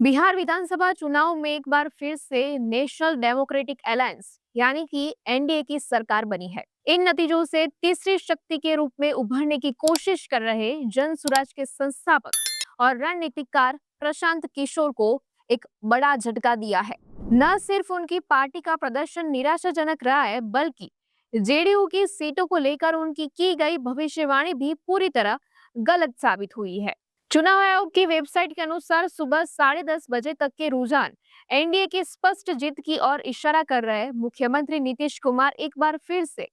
बिहार विधानसभा चुनाव में एक बार फिर से नेशनल डेमोक्रेटिक अलायंस यानी कि एनडीए की सरकार बनी है। इन नतीजों से तीसरी शक्ति के रूप में उभरने की कोशिश कर रहे जन सुराज के संस्थापक और रणनीतिकार प्रशांत किशोर को एक बड़ा झटका दिया है। न सिर्फ उनकी पार्टी का प्रदर्शन निराशाजनक रहा है, बल्कि जेडीयू की सीटों को लेकर उनकी की गई भविष्यवाणी भी पूरी तरह गलत साबित हुई है। चुनाव आयोग की वेबसाइट के अनुसार सुबह 10:30 बजे तक के रुझान एनडीए की स्पष्ट जीत की ओर इशारा कर रहे मुख्यमंत्री नीतीश कुमार एक बार फिर से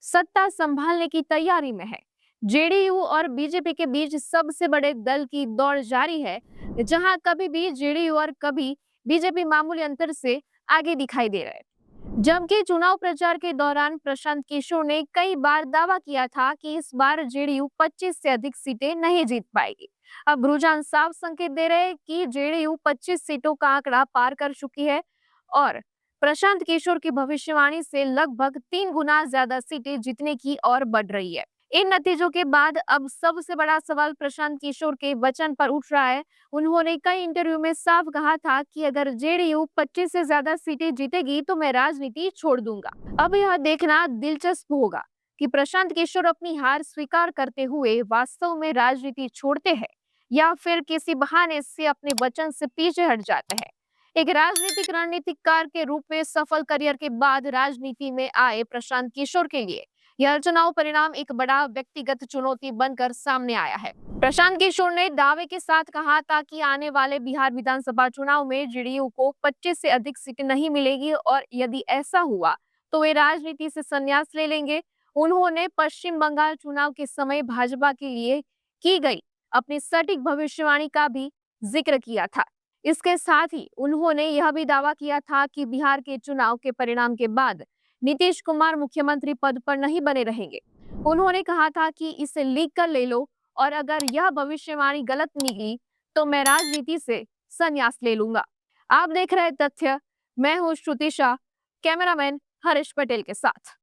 सत्ता संभालने की तैयारी में है। जेडीयू और बीजेपी के बीच सबसे बड़े दल की दौड़ जारी है, जहां कभी भी जेडीयू और कभी बीजेपी मामूली अंतर से आगे दिखाई दे रहे हैं। जबकि चुनाव प्रचार के दौरान प्रशांत किशोर ने कई बार दावा किया था कि इस बार जेडीयू 25 से अधिक सीटें नहीं जीत पाएगी। अब रुझान साफ संकेत दे रहे हैं कि जेडीयू 25 सीटों का आंकड़ा पार कर चुकी है और प्रशांत किशोर की भविष्यवाणी से लगभग 3 गुना ज्यादा सीटें जीतने की ओर बढ़ रही है। इन नतीजों के बाद अब सबसे बड़ा सवाल प्रशांत किशोर के वचन पर उठ रहा है। उन्होंने कई इंटरव्यू में साफ कहा था कि अगर जेडीयू 25 से ज्यादा सीटें जीतेगी तो मैं राजनीति छोड़ दूंगा। अब यह देखना दिलचस्प होगा कि प्रशांत किशोर अपनी हार स्वीकार करते हुए वास्तव में राजनीति छोड़ते हैं या फिर किसी बहाने से अपने वचन से पीछे हट जाते हैं। एक राजनीतिक रणनीतिकार के रूप में सफल करियर के बाद राजनीति में आए प्रशांत किशोर के लिए यह चुनाव परिणाम एक बड़ा व्यक्तिगत चुनौती बनकर सामने आया है। प्रशांत किशोर ने दावे के साथ कहा था कि आने वाले बिहार विधानसभा चुनाव में जेडीयू को 25 से अधिक सीटें नहीं मिलेगी और यदि ऐसा हुआ तो वे राजनीति से संन्यास ले लेंगे। उन्होंने पश्चिम बंगाल चुनाव के समय भाजपा के लिए की गई अपनी सटीक भविष्यवाणी का भी जिक्र किया था। इसके साथ ही उन्होंने यह भी दावा किया था कि बिहार के चुनाव के परिणाम के बाद नीतीश कुमार मुख्यमंत्री पद पर नहीं बने रहेंगे। उन्होंने कहा था कि इसे लीक कर ले लो और अगर यह भविष्यवाणी गलत निकली तो मैं राजनीति से संन्यास ले लूंगा। आप देख रहे हैं तथ्य। मैं हूँ श्रुति शाह, कैमरामैन हरीश पटेल के साथ।